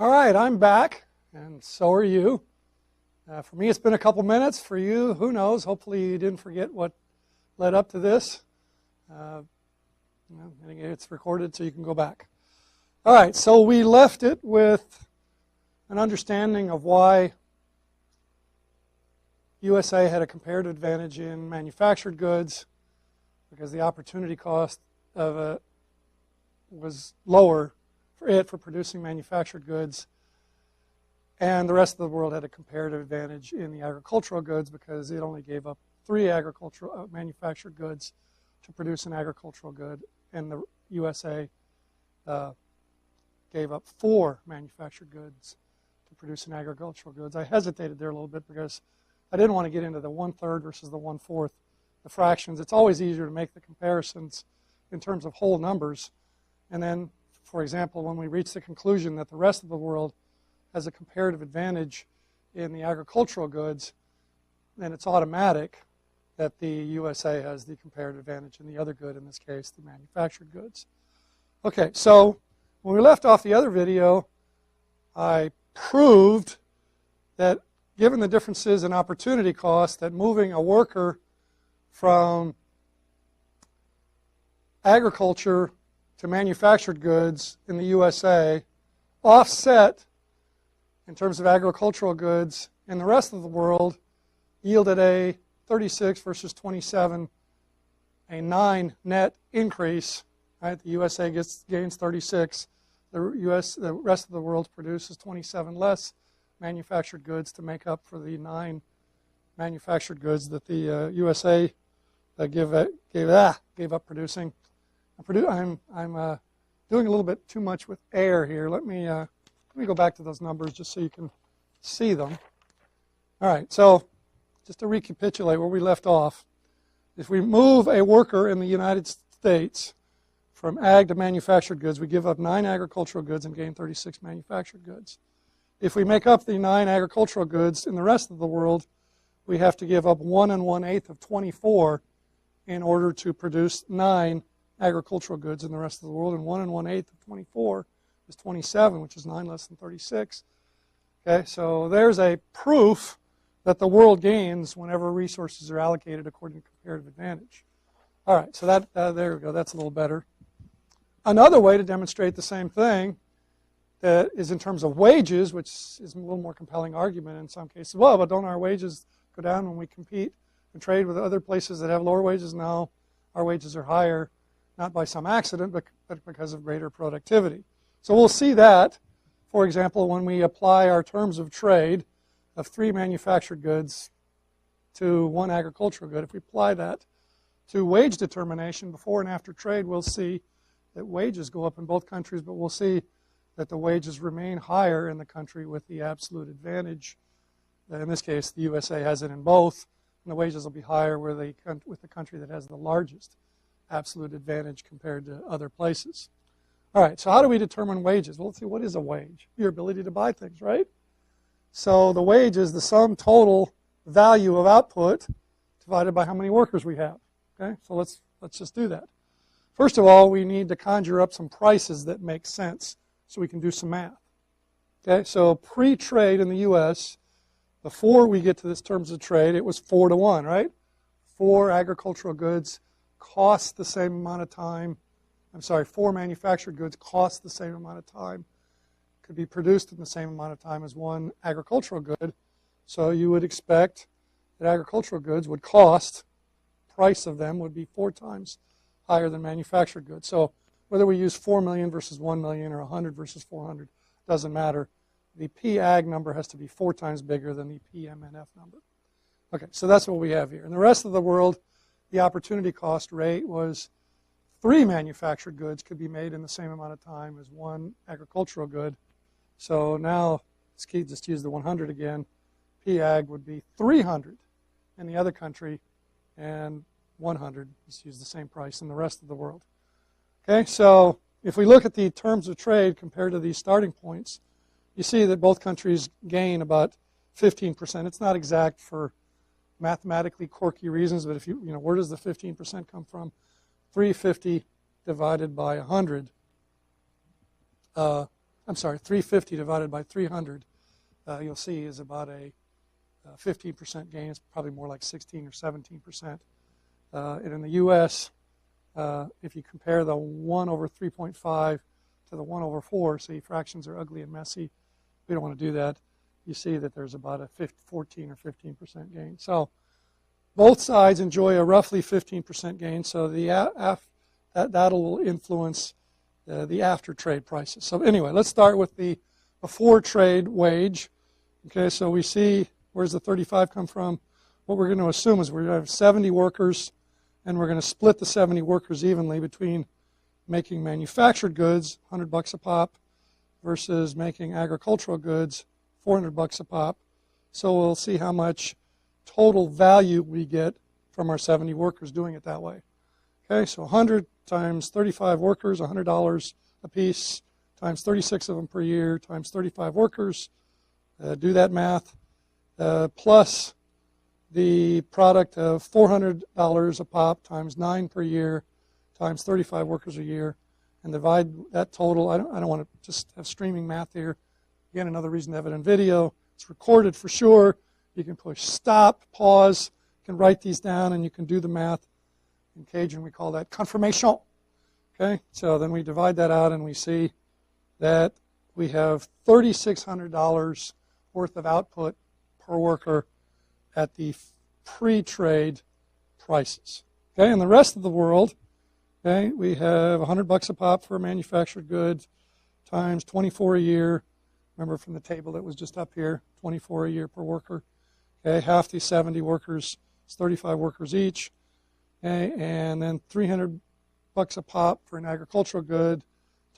All right, I'm back, and so are you. For me, it's been a couple minutes. For you, who knows? Hopefully you didn't forget what led up to this. It's recorded, so you can go back. All right, so we left it with an understanding of why USA had a comparative advantage in manufactured goods, because the opportunity cost of it was lower for producing manufactured goods, and the rest of the world had a comparative advantage in the agricultural goods because it only gave up 3 agricultural manufactured goods to produce an agricultural good, and the USA gave up 4 manufactured goods to produce an agricultural goods. I hesitated there a little bit because I didn't want to get into the 1/3 versus the 1/4, the fractions. It's always easier to make the comparisons in terms of whole numbers, and then, for example, when we reach the conclusion that the rest of the world has a comparative advantage in the agricultural goods, then it's automatic that the USA has the comparative advantage in the other good, in this case, the manufactured goods. Okay, so when we left off the other video, I proved that given the differences in opportunity cost, that moving a worker from agriculture to manufactured goods in the USA offset, in terms of agricultural goods in the rest of the world, yielded a 36 versus 27, a 9 net increase. Right? The USA gains 36. The rest of the world produces 27 less manufactured goods to make up for the 9 manufactured goods that the USA gave up producing. I'm doing a little bit too much with air here. Let me go back to those numbers just so you can see them. All right, so just to recapitulate where we left off, if we move a worker in the United States from ag to manufactured goods, we give up 9 agricultural goods and gain 36 manufactured goods. If we make up the 9 agricultural goods in the rest of the world, we have to give up 1 1/8 of 24 in order to produce 9 agricultural goods in the rest of the world, and 1 1/8 of 24 is 27, which is 9 less than 36. Okay, so there's a proof that the world gains whenever resources are allocated according to comparative advantage. All right, so that there we go. That's a little better. Another way to demonstrate the same thing that is in terms of wages, which is a little more compelling argument in some cases. Well, but don't our wages go down when we compete and trade with other places that have lower wages? No, our wages are higher, not by some accident, but because of greater productivity. So we'll see that, for example, when we apply our terms of trade of 3 manufactured goods to 1 agricultural good. If we apply that to wage determination before and after trade, we'll see that wages go up in both countries, but we'll see that the wages remain higher in the country with the absolute advantage. In this case, the USA has it in both, and the wages will be higher with the country that has the largest absolute advantage compared to other places. All right, so how do we determine wages? Well, let's see, what is a wage? Your ability to buy things, right? So the wage is the sum total value of output divided by how many workers we have. Okay, so let's just do that. First of all, we need to conjure up some prices that make sense so we can do some math. Okay, so pre-trade in the U.S., before we get to this terms of trade, it was 4 to 1, right? 4 agricultural goods cost the same amount of time. 4 manufactured goods cost the same amount of time, could be produced in the same amount of time as 1 agricultural good. So you would expect that agricultural goods would cost, price of them would be 4 times higher than manufactured goods. So whether we use 4 million versus 1 million or 100 versus 400, doesn't matter. The P-Ag number has to be 4 times bigger than the PMNF number. Okay, so that's what we have here. In the rest of the world, the opportunity cost rate was 3 manufactured goods could be made in the same amount of time as 1 agricultural good. So now, let's just use the 100 again. P-Ag would be 300 in the other country, and 100, let's use the same price in the rest of the world. Okay, so if we look at the terms of trade compared to these starting points, you see that both countries gain about 15%. It's not exact for mathematically quirky reasons, but if where does the 15% come from? 350 divided by 100. I'm sorry, 350 divided by 300, you'll see is about a 15% gain. It's probably more like 16 or 17%. And in the U.S., if you compare the 1 over 3.5 to the 1 over 4, see, fractions are ugly and messy. We don't want to do that. You see that there's about a 14 or 15% gain. So both sides enjoy a roughly 15% gain. So that'll influence the after trade prices. So anyway, let's start with the before trade wage. Okay, so we see, where's the 35 come from? What we're going to assume is we're going to have 70 workers, and we're going to split the 70 workers evenly between making manufactured goods, $100 a pop, versus making agricultural goods, $400 a pop. So we'll see how much total value we get from our 70 workers doing it that way. Okay, so 100 times 35 workers, $100 a piece, times 36 of them per year, times 35 workers. Do that math. Plus the product of $400 a pop times 9 per year times 35 workers a year, and divide that total. I don't want to just have streaming math here. Again, another reason to have it in video. It's recorded for sure. You can push stop, pause. You can write these down, and you can do the math. In Cajun, we call that confirmation. Okay, so then we divide that out, and we see that we have $3,600 worth of output per worker at the pre-trade prices. Okay, in the rest of the world, okay, we have $100 a pop for a manufactured good times 24 a year. Remember from the table that was just up here, 24 a year per worker. Okay, half these 70 workers is 35 workers each. Okay, and then $300 a pop for an agricultural good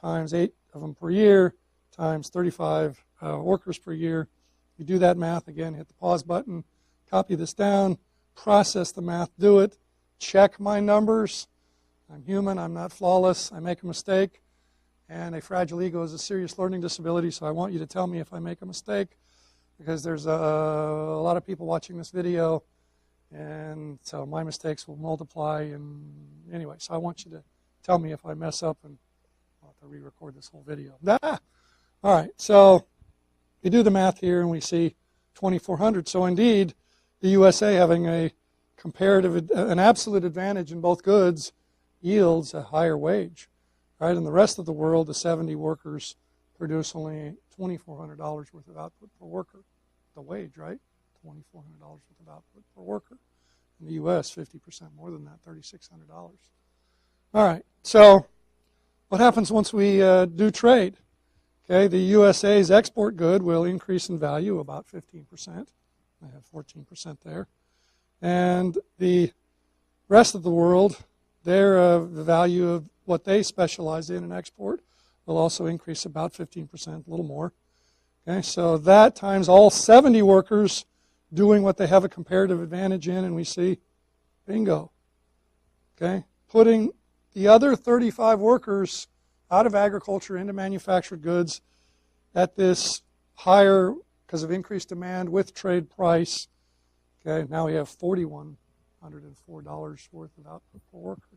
times 8 of them per year times 35 workers per year. You do that math again, hit the pause button, copy this down, process the math, do it, check my numbers. I'm human, I'm not flawless, I make a mistake, and a fragile ego is a serious learning disability, so I want you to tell me if I make a mistake, because there's a lot of people watching this video, and so my mistakes will multiply, and anyway, so I want you to tell me if I mess up, and I'll have to re-record this whole video. All right, so we do the math here, and we see 2,400. So indeed, the USA having an absolute advantage in both goods yields a higher wage. Right? In the rest of the world, the 70 workers produce only $2,400 worth of output per worker. The wage, right? $2,400 worth of output per worker. In the U.S., 50% more than that, $3,600. All right, so what happens once we do trade? Okay, the USA's export good will increase in value about 15%. I have 14% there. And the rest of the world, the value of what they specialize in export will also increase about 15%, a little more. Okay, so that times all 70 workers doing what they have a comparative advantage in, and we see, bingo. Okay, putting the other 35 workers out of agriculture into manufactured goods at this higher, because of increased demand with trade price. Okay, now we have $4,104 worth of output per worker.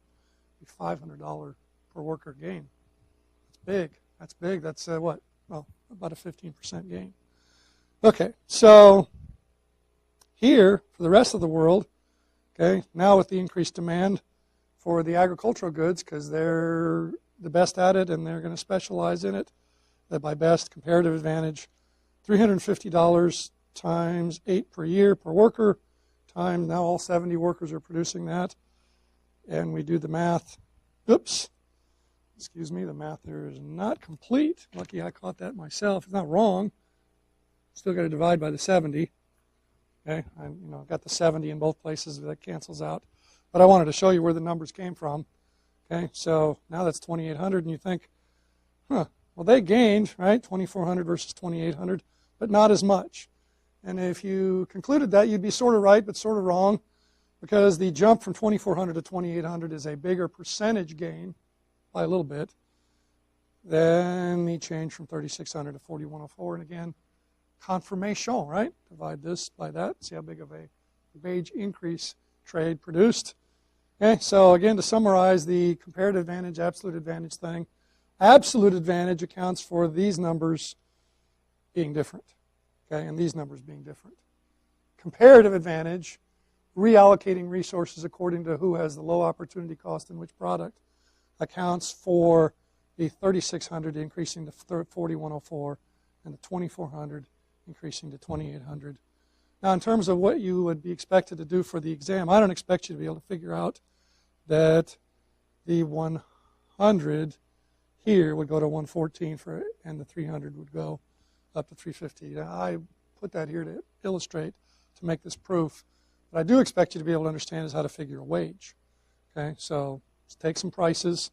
$500 per worker gain. That's big. That's big. That's what? Well, about a 15% gain. Okay, so here, for the rest of the world, okay, now with the increased demand for the agricultural goods, because they're the best at it and they're going to specialize in it, by best, comparative advantage, $350 times 8 per year per worker, times now all 70 workers are producing that, and we do the math. Oops, excuse me, the math there is not complete. Lucky I caught that myself. It's not wrong. Still got to divide by the 70. Okay, I've got the 70 in both places, but that cancels out. But I wanted to show you where the numbers came from. Okay, so now that's 2,800, and you think, well, they gained, right, 2,400 versus 2,800, but not as much. And if you concluded that, you'd be sort of right, but sort of wrong, because the jump from 2,400 to 2,800 is a bigger percentage gain by a little bit than the change from 3,600 to 4,104. And again, confirmation, right? Divide this by that. See how big of a wage increase trade produced. Okay, so again, to summarize the comparative advantage, absolute advantage thing, Absolute advantage accounts for these numbers being different, okay, and these numbers being different. Comparative advantage, reallocating resources according to who has the low opportunity cost in which product, accounts for the 3,600 increasing to 4,104 and the 2,400 increasing to 2,800. Now, in terms of what you would be expected to do for the exam, I don't expect you to be able to figure out that the 100 here would go to 114 and the 300 would go up to 350. Now, I put that here to illustrate, to make this proof. What I do expect you to be able to understand is how to figure a wage. Okay, so let's take some prices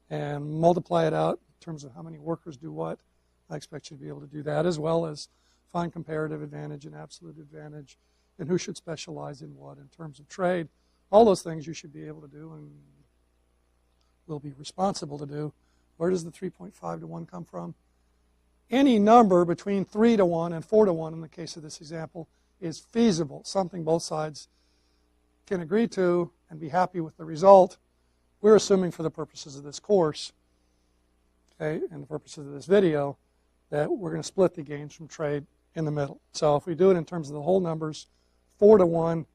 and multiply it out in terms of how many workers do what. I expect you to be able to do that, as well as find comparative advantage and absolute advantage, and who should specialize in what in terms of trade. All those things you should be able to do and will be responsible to do. Where does the 3.5 to 1 come from? Any number between 3 to 1 and 4 to 1 in the case of this example is feasible, something both sides can agree to and be happy with the result. We're assuming for the purposes of this course, okay, and the purposes of this video, that we're going to split the gains from trade in the middle. So if we do it in terms of the whole numbers, 4 to 1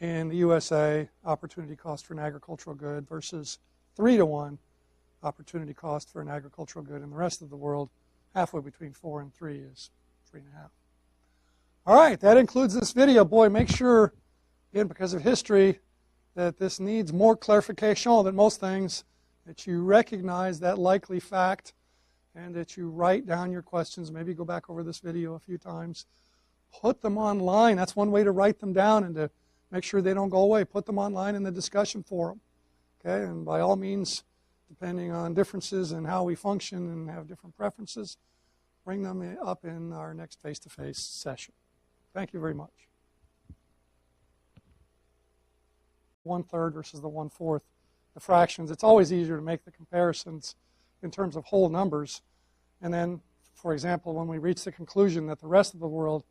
in the USA, opportunity cost for an agricultural good, versus 3 to 1 opportunity cost for an agricultural good in the rest of the world, halfway between 4 and 3 is 3.5. All right, that includes this video. Boy, make sure, again, because of history, that this needs more clarification than most things, that you recognize that likely fact, and that you write down your questions. Maybe go back over this video a few times. Put them online. That's one way to write them down and to make sure they don't go away. Put them online in the discussion forum. Okay, and by all means, depending on differences in how we function and have different preferences, bring them up in our next face-to-face session. Thank you very much. 1/3 versus the 1/4, the fractions. It's always easier to make the comparisons in terms of whole numbers. And then, for example, when we reach the conclusion that the rest of the world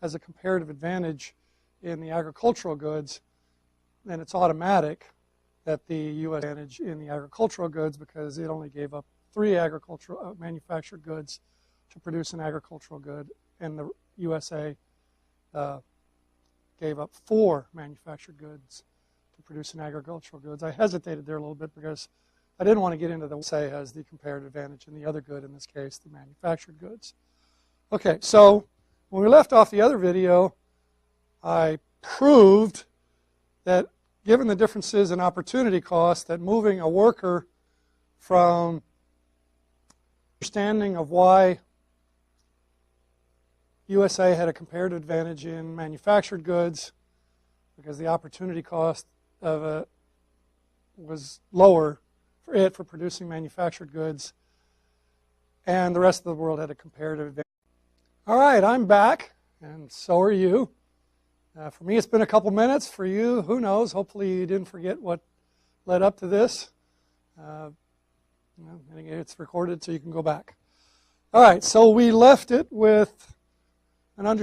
has a comparative advantage in the agricultural goods, then it's automatic that the U.S. advantage in the agricultural goods, because it only gave up 3 agricultural manufactured goods to produce an agricultural good, and the USA gave up 4 manufactured goods to produce an agricultural goods. I hesitated there a little bit because I didn't want to get into the USA has the comparative advantage in the other good, in this case, the manufactured goods. Okay, so when we left off the other video, I proved that given the differences in opportunity cost, that moving a worker from understanding of why USA had a comparative advantage in manufactured goods, because the opportunity cost of it was lower for it for producing manufactured goods, and the rest of the world had a comparative advantage. All right, I'm back, and so are you. For me, it's been a couple minutes. For you, who knows? Hopefully you didn't forget what led up to this. It's recorded, so you can go back. All right, so we left it with an understanding